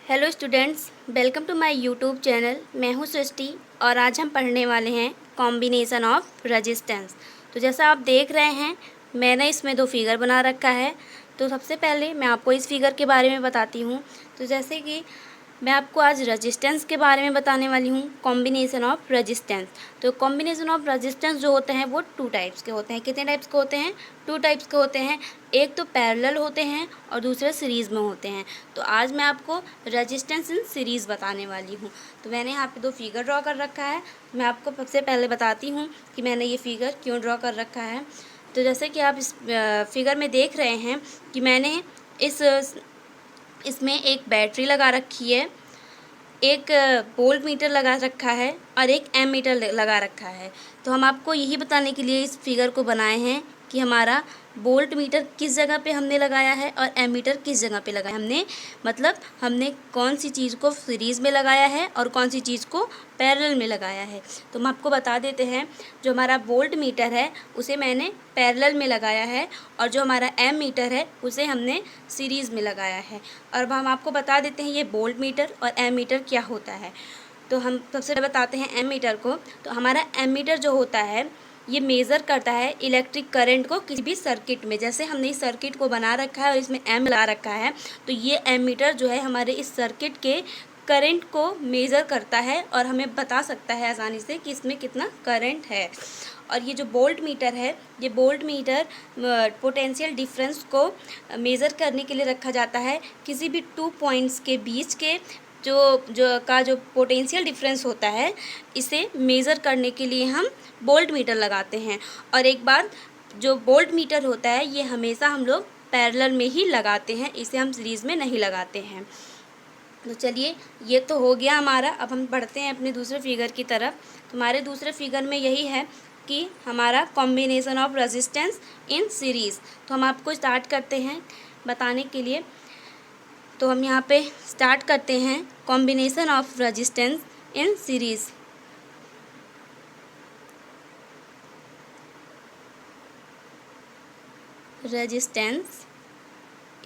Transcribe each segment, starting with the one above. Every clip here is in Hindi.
Hello students, welcome to my YouTube channel. मैं हूं सृष्टि और आज हम पढ़ने वाले हैं कॉम्बिनेशन ऑफ रेजिस्टेंस। तो जैसा आप देख रहे हैं, मैंने इसमें दो फिगर बना रखा है। तो सबसे पहले मैं आपको इस फिगर के बारे में बताती हूं। तो जैसे कि मैं आपको आज रेजिस्टेंस के बारे में बताने वाली हूँ, कॉम्बिनेशन ऑफ रेजिस्टेंस। तो कॉम्बिनेशन ऑफ रेजिस्टेंस जो होते हैं वो टू टाइप्स के होते हैं। कितने टाइप्स के होते हैं? टू टाइप्स के होते हैं। एक तो पैरेलल होते हैं और दूसरे सीरीज़ में होते हैं। तो आज मैं आपको रेजिस्टेंस इन सीरीज़ बताने वाली हूँ। तो मैंने यहाँ पे दो फिगर ड्रॉ कर रखा है। मैं आपको सबसे पहले बताती हूँ कि मैंने ये फिगर क्यों ड्रॉ कर रखा है। तो जैसे कि आप इस फिगर में देख रहे हैं कि मैंने इसमें एक बैटरी लगा रखी है, एक वोल्ट मीटर लगा रखा है और एक एम मीटर लगा रखा है। तो हम आपको यही बताने के लिए इस फिगर को बनाए हैं कि हमारा वोल्ट मीटर किस जगह पे हमने लगाया है और एम मीटर किस जगह पे लगाया है। मतलब हमने कौन सी चीज़ को सीरीज़ में लगाया है और कौन सी चीज़ को पैरेलल में लगाया है। तो हम आपको बता देते हैं, जो हमारा वोल्ट मीटर है उसे मैंने पैरेलल में लगाया है और जो हमारा एम मीटर है उसे हमने सीरीज़ में लगाया है। और अब हम आपको बता देते हैं ये वोल्ट मीटर और एम मीटर क्या होता है। तो हम सबसे पहले बताते हैं एम मीटर को। तो हमारा एम मीटर जो होता है ये मेज़र करता है इलेक्ट्रिक करंट को किसी भी सर्किट में। जैसे हमने इस सर्किट को बना रखा है और इसमें एम लगा रखा है, तो ये एम मीटर जो है हमारे इस सर्किट के करंट को मेज़र करता है और हमें बता सकता है आसानी से कि इसमें कितना करंट है। और ये जो वोल्ट मीटर है, ये वोल्ट मीटर पोटेंशियल डिफरेंस को मेज़र करने के लिए रखा जाता है। किसी भी टू पॉइंट्स के बीच के जो पोटेंशियल डिफरेंस होता है, इसे मेज़र करने के लिए हम वोल्ट मीटर लगाते हैं। और एक बात, जो वोल्ट मीटर होता है ये हमेशा हम लोग पैरेलल में ही लगाते हैं, इसे हम सीरीज़ में नहीं लगाते हैं। तो चलिए, ये तो हो गया हमारा। अब हम बढ़ते हैं अपने दूसरे फिगर की तरफ। तो हमारे दूसरे फिगर में यही है कि हमारा combination of resistance in series. तो हम आपको स्टार्ट करते हैं बताने के लिए। तो हम यहाँ पे स्टार्ट करते हैं combination of resistance in series. Resistance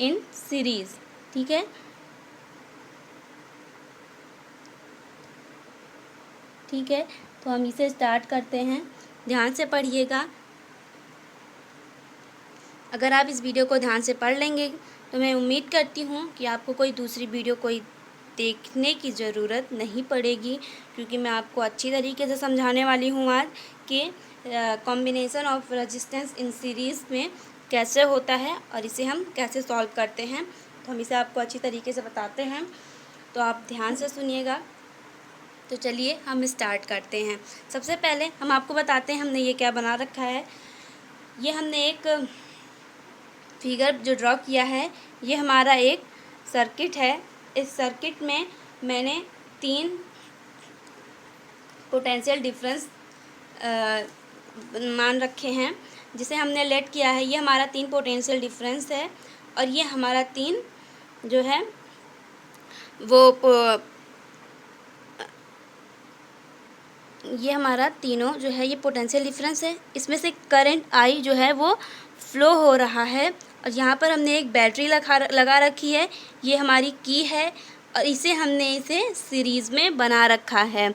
in series, ठीक है। ठीक है, तो हम इसे स्टार्ट करते हैं। ध्यान से पढ़िएगा। अगर आप इस वीडियो को ध्यान से पढ़ लेंगे तो मैं उम्मीद करती हूँ कि आपको कोई दूसरी वीडियो कोई देखने की ज़रूरत नहीं पड़ेगी, क्योंकि मैं आपको अच्छी तरीके से समझाने वाली हूँ आज कि combination of resistance in series में कैसे होता है और इसे हम कैसे सॉल्व करते हैं। तो हम इसे आपको अच्छी तरीके से बताते हैं, तो आप ध्यान से सुनिएगा। तो चलिए हम स्टार्ट करते हैं। सबसे पहले हम आपको बताते हैं हमने ये क्या बना रखा है। ये हमने एक फिगर जो ड्रॉ किया है, ये हमारा एक सर्किट है। इस सर्किट में मैंने तीन पोटेंशियल डिफरेंस मान रखे हैं, जिसे हमने लेट किया है। ये हमारा तीन पोटेंशियल डिफरेंस है और ये हमारा तीन जो है वो ये हमारा तीनों जो है ये पोटेंशियल डिफरेंस है। इसमें से करंट आई जो है वो फ्लो हो रहा है और यहाँ पर हमने एक बैटरी लगा रखी है। ये हमारी की है और इसे सीरीज़ में बना रखा है।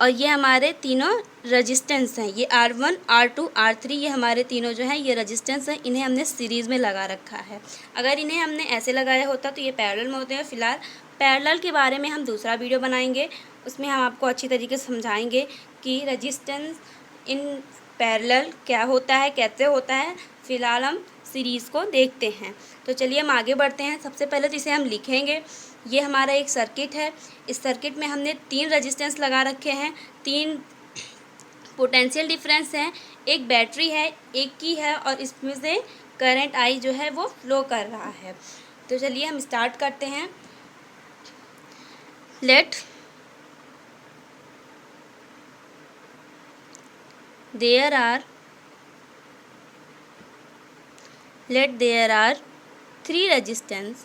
और ये हमारे तीनों रेजिस्टेंस हैं। ये R1, R2, R3 ये हमारे तीनों जो हैं ये रेजिस्टेंस हैं। इन्हें हमने सीरीज़ में लगा रखा है। अगर इन्हें हमने ऐसे लगाया होता तो ये पैरेलल में होते हैं। फ़िलहाल पैरेलल के बारे में हम दूसरा वीडियो बनाएंगे, उसमें हम आपको अच्छी तरीके से समझाएंगे कि रेजिस्टेंस इन पैरेलल क्या होता है, कैसे होता है। फ़िलहाल हम सीरीज़ को देखते हैं। तो चलिए हम आगे बढ़ते हैं। सबसे पहले तो इसे हम लिखेंगे। ये हमारा एक सर्किट है। इस सर्किट में हमने तीन रेजिस्टेंस लगा रखे हैं, तीन पोटेंशियल डिफरेंस हैं, एक बैटरी है, एक की है और इसमें से करंट आई जो है वो फ्लो कर रहा है। तो चलिए हम स्टार्ट करते हैं। Let there are three resistance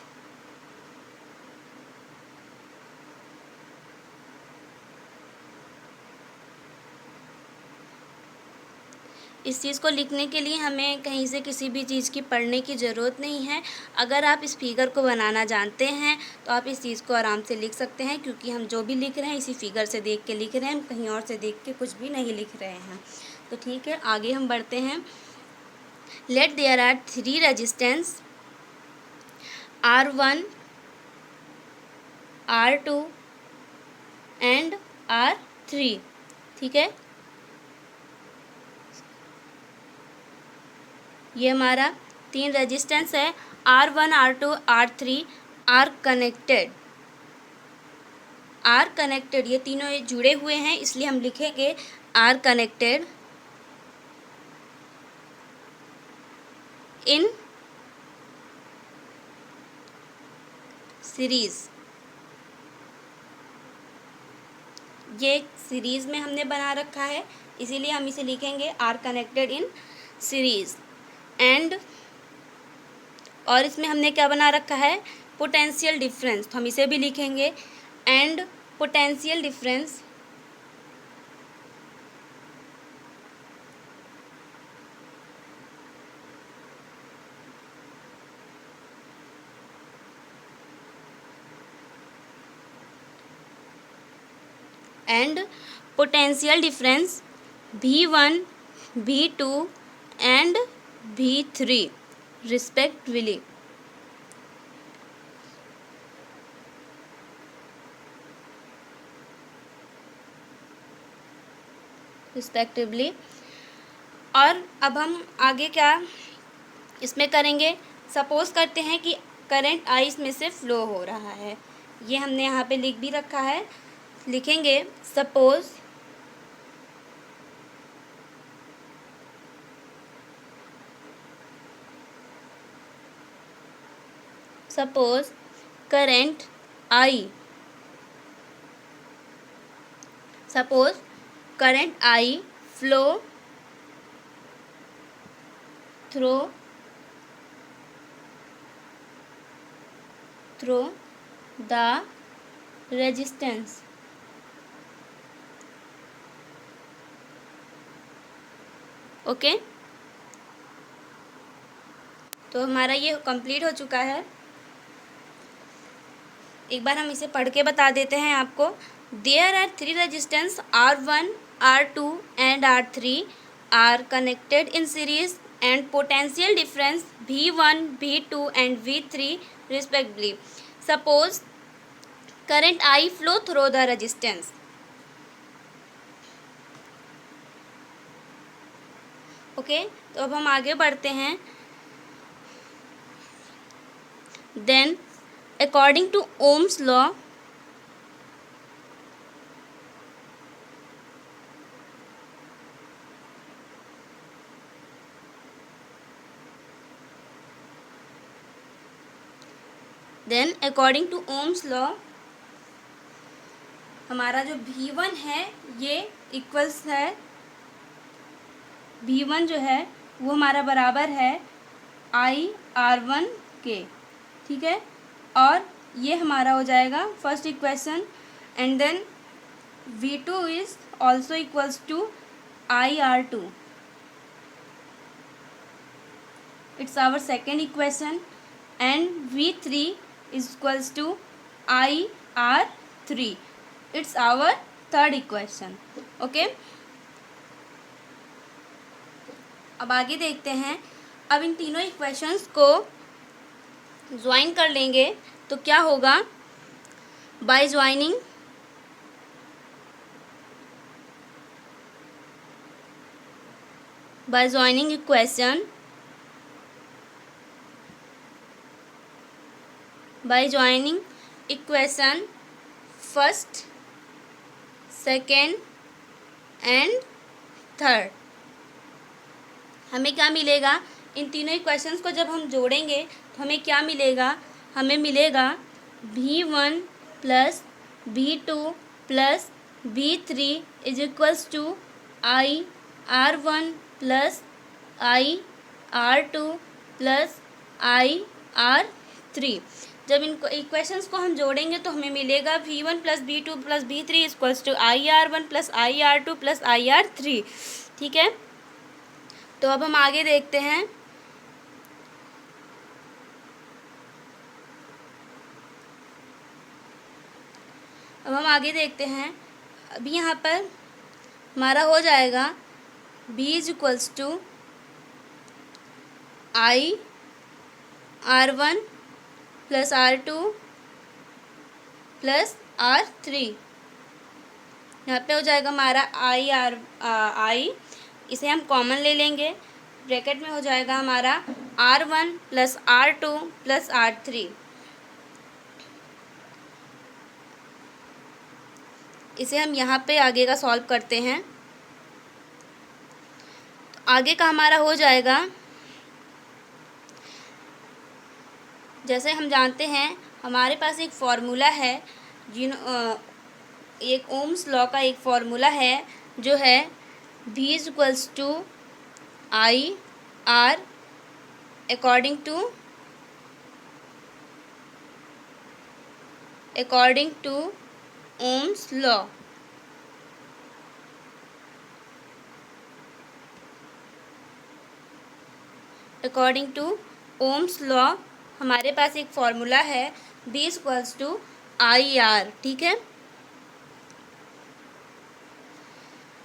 इस चीज़ को लिखने के लिए हमें कहीं से किसी भी चीज़ की पढ़ने की ज़रूरत नहीं है। अगर आप इस फिगर को बनाना जानते हैं तो आप इस चीज़ को आराम से लिख सकते हैं, क्योंकि हम जो भी लिख रहे हैं इसी फिगर से देख के लिख रहे हैं, हम कहीं और से देख के कुछ भी नहीं लिख रहे हैं। तो ठीक है, आगे हम बढ़ते हैं। Let there are 3 resistance R1, R2 and R3। ठीक है, ये हमारा 3 रेजिस्टेंस है, R1, R2, R3 are connected. Are connected, ये तीनों जुड़े हुए हैं, इसलिए हम लिखेंगे आर कनेक्टेड इन सीरीज। ये सीरीज में हमने बना रखा है, इसीलिए हम इसे लिखेंगे are connected in series. And और इसमें हमने क्या बना रखा है, पोटेंशियल डिफरेंस, तो हम इसे भी लिखेंगे and potential difference V1, V2 and V3 respectively. और अब हम आगे क्या इसमें करेंगे, सपोज करते हैं कि करंट आई इसमें से फ्लो हो रहा है, ये हमने यहाँ पे लिख भी रखा है, लिखेंगे suppose current I flow through the resistance. Okay, तो हमारा ये कंप्लीट हो चुका है। एक बार हम इसे पढ़ के बता देते हैं आपको। There are 3 resistance R1, R2 and R3 are connected in series and potential difference V1, V2 and V3 respectively. Suppose current I flow through the resistance. Okay, तो अब हम आगे बढ़ते हैं। Then according to Ohm's law, हमारा जो V1 है ये इक्वल्स है, V1 जो है वो हमारा बराबर है IR1 के। ठीक है, और ये हमारा हो जाएगा first equation. And then V2 is also equals to IR2, it's our second equation. And V3 is equals to IR3, it's our third equation. Okay, अब आगे देखते हैं। अब इन तीनों इक्वेशंस को ज्वाइन कर लेंगे तो क्या होगा, by joining equation, first, second and third, हमें क्या मिलेगा, इन तीनों इक्वेशंस को जब हम जोड़ेंगे तो हमें क्या मिलेगा, हमें मिलेगा V1 plus V2 plus V3 is equals to IR1 plus IR2 plus IR3। जब इन इक्वेशंस को हम जोड़ेंगे तो हमें मिलेगा V1 plus V2 plus V3 is equals to IR1 plus IR2 plus IR3। ठीक है, तो अब हम आगे देखते हैं। अभी यहाँ पर हमारा हो जाएगा B is equals to R1 plus R2 plus R3। यहाँ पे हो जाएगा हमारा I, इसे हम कॉमन ले लेंगे। ब्रैकेट में हो जाएगा हमारा R1 plus R2 plus R3। इसे हम यहाँ पे आगे का सॉल्व करते हैं। तो आगे का हमारा हो जाएगा, जैसे हम जानते हैं हमारे पास एक फॉर्मूला है, एक ओम्स लॉ का एक फॉर्मूला है जो है V is equals to I R according to Ohm's law. According to Ohm's law हमारे पास एक फॉर्मूला है V is equals to I R। ठीक है,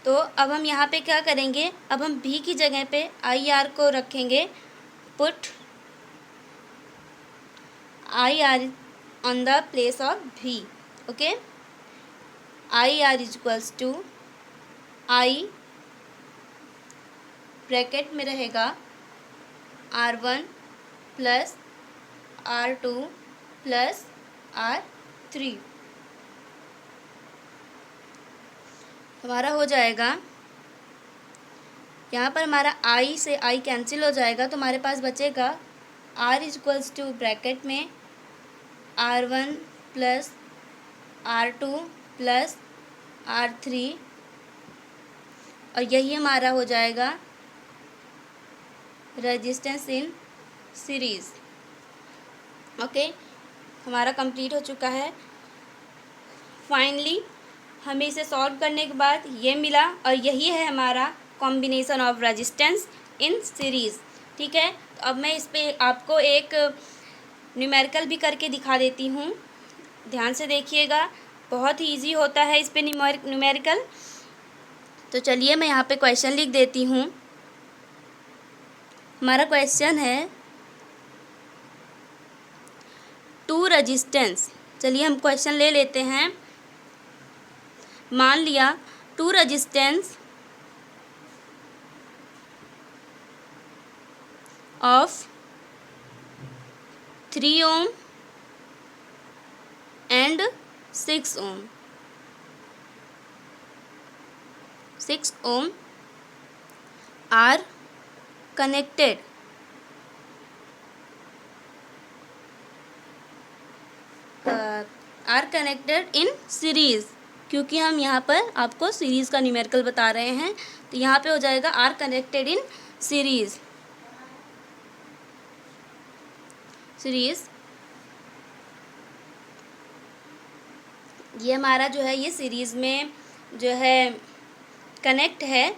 तो अब हम यहाँ पे क्या करेंगे, अब हम V की जगह पे I R को रखेंगे। Put I R on the place of V। Okay, I R is equals to I bracket में रहेगा R1 plus R2 plus R3। हमारा हो जाएगा, यहाँ पर हमारा I से I कैंसिल हो जाएगा, तो हमारे पास बचेगा R is equals to bracket में R1 plus R2 plus R3, और यही हमारा हो जाएगा रेजिस्टेंस इन सीरीज़। ओके, हमारा कंप्लीट हो चुका है। फाइनली हमें इसे सॉल्व करने के बाद ये मिला, और यही है हमारा combination of resistance in series. ठीक है, तो अब मैं इस पे आपको एक न्यूमेरिकल भी करके दिखा देती हूँ। ध्यान से देखिएगा, बहुत ही ईजी होता है इस पे न्यूमेरिकल। तो चलिए मैं यहाँ पे क्वेश्चन लिख देती हूँ। हमारा क्वेश्चन है टू रेजिस्टेंस। चलिए हम क्वेश्चन ले लेते हैं। मान लिया two resistance of 3 ohm and 6 ohm are connected in series, क्योंकि हम यहाँ पर आपको सीरीज़ का न्यूमेरिकल बता रहे हैं, तो यहाँ पे हो जाएगा आर कनेक्टेड इन सीरीज़। ये हमारा जो है ये सीरीज़ में जो है कनेक्ट है।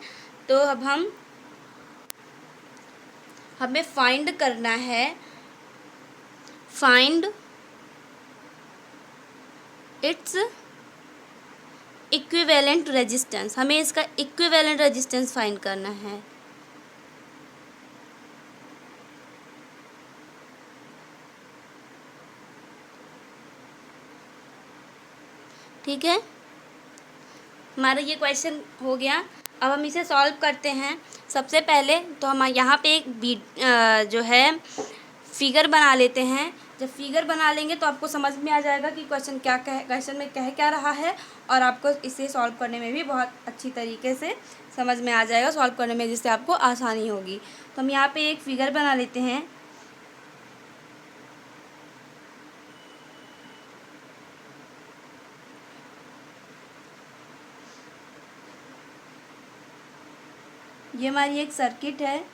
तो अब हमें फाइंड करना है, फाइंड इट्स इक्विवेलेंट रेजिस्टेंस। हमें इसका इक्विवेलेंट रेजिस्टेंस फाइंड करना है। ठीक है, हमारा ये क्वेश्चन हो गया। अब हम इसे सॉल्व करते हैं। सबसे पहले तो हम यहाँ पे एक जो है फिगर बना लेते हैं। जब फिगर बना लेंगे तो आपको समझ में आ जाएगा कि क्वेश्चन में कह क्या रहा है, और आपको इसे सॉल्व करने में भी बहुत अच्छी तरीके से समझ में आ जाएगा, सॉल्व करने में जिससे आपको आसानी होगी। तो हम यहाँ पे एक फिगर बना लेते हैं। ये हमारी एक सर्किट है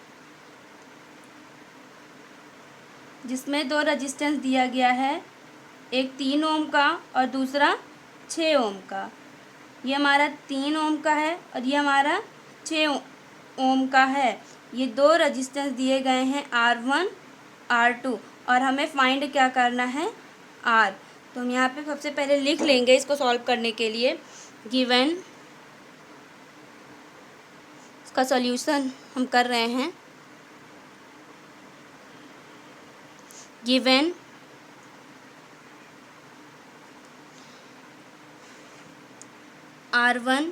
जिसमें दो रेजिस्टेंस दिया गया है, एक 3 ओम का और दूसरा 6 ओम का। ये हमारा 3 ओम का है और ये हमारा 6 ओम का है। ये दो रजिस्टेंस दिए गए हैं R1 R2 और हमें फाइंड क्या करना है R। तो हम यहाँ पे सबसे पहले लिख लेंगे इसको सॉल्व करने के लिए। गिवन, इसका सॉल्यूशन हम कर रहे हैं। Given R1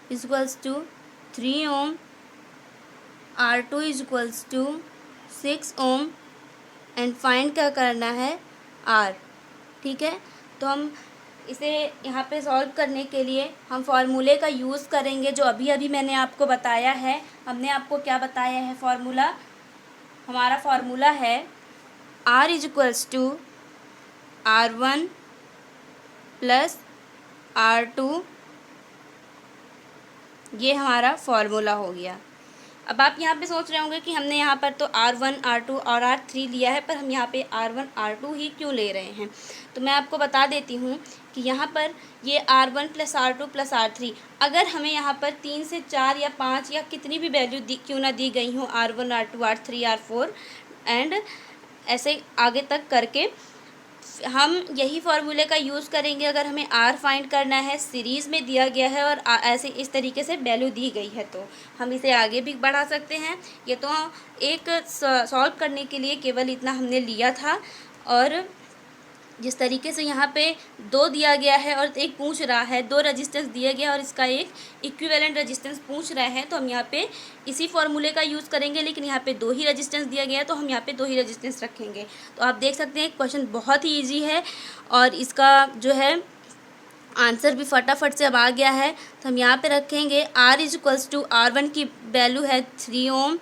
is equals to 3 ohm, R2 is equals to 6 ohm and find क्या करना है R। ठीक है, तो हम इसे यहाँ पे सॉल्व करने के लिए हम फार्मूले का यूज़ करेंगे जो अभी अभी मैंने आपको बताया है। हमने आपको क्या बताया है फार्मूला? हमारा फार्मूला है R is equals to R1 plus R2, ये हमारा फार्मूला हो गया। अब आप यहाँ पे सोच रहे होंगे कि हमने यहाँ पर तो R1 R2 और R3 लिया है, पर हम यहाँ पे R1 R2 ही क्यों ले रहे हैं? तो मैं आपको बता देती हूँ कि यहाँ पर ये R1 plus R2 plus R3, अगर हमें यहाँ पर 3 से 4 या 5 या कितनी भी वैल्यू क्यों ना दी गई हो, R1 R2 R3 R4 and ऐसे आगे तक करके, हम यही फार्मूले का यूज़ करेंगे अगर हमें R फाइंड करना है, सीरीज़ में दिया गया है और ऐसे इस तरीके से वैल्यू दी गई है, तो हम इसे आगे भी बढ़ा सकते हैं। ये तो एक सॉल्व करने के लिए केवल इतना हमने लिया था। और जिस तरीके से यहाँ पे 2 दिया गया है और एक पूछ रहा है, 2 रजिस्टेंस दिया गया और इसका एक इक्विवेलेंट रजिस्टेंस पूछ रहे हैं, तो हम यहाँ पे इसी फार्मूले का यूज़ करेंगे। लेकिन यहाँ पे 2 ही रजिस्टेंस दिया गया है तो हम यहाँ पे 2 ही रजिस्टेंस रखेंगे। तो आप देख सकते हैं क्वेश्चन बहुत ही ईजी है और इसका जो है आंसर भी फटाफट से अब आ गया है। तो हम यहाँ पे रखेंगे R is equals to R1 की वैल्यू है 3 ओम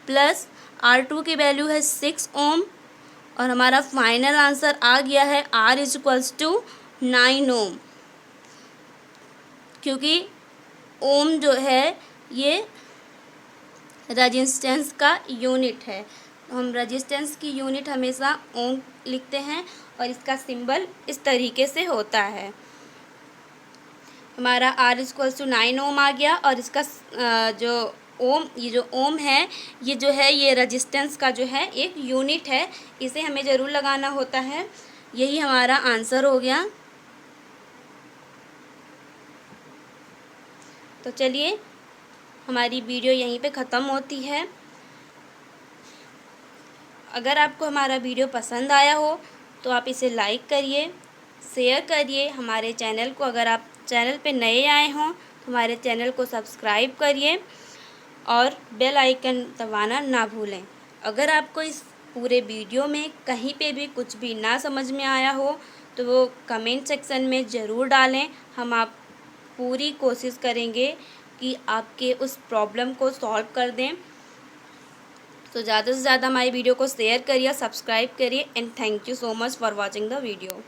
प्लस R2 की वैल्यू है 6 ओम और हमारा फाइनल आंसर आ गया है R इज इक्वल्स टू 9 ओम, क्योंकि ओम जो है ये रजिस्टेंस का यूनिट है। हम रजिस्टेंस की यूनिट हमेशा ओम लिखते हैं और इसका सिंबल इस तरीके से होता है। हमारा R इज इक्वल्स टू 9 ओम आ गया और इसका जो ओम, ये जो ओम है ये जो है ये रजिस्टेंस का जो है एक यूनिट है, इसे हमें ज़रूर लगाना होता है। यही हमारा आंसर हो गया। तो चलिए हमारी वीडियो यहीं पे ख़त्म होती है। अगर आपको हमारा वीडियो पसंद आया हो तो आप इसे लाइक करिए, शेयर करिए। हमारे चैनल को, अगर आप चैनल पे नए आए हों तो हमारे चैनल को सब्सक्राइब करिए और बेल आइकन दबाना ना भूलें। अगर आपको इस पूरे वीडियो में कहीं पे भी कुछ भी ना समझ में आया हो तो वो कमेंट सेक्शन में ज़रूर डालें। हम आप पूरी कोशिश करेंगे कि आपके उस प्रॉब्लम को सॉल्व कर दें। तो ज़्यादा से ज़्यादा हमारी वीडियो को शेयर करिए, सब्सक्राइब करिए and thank you so much for watching the video.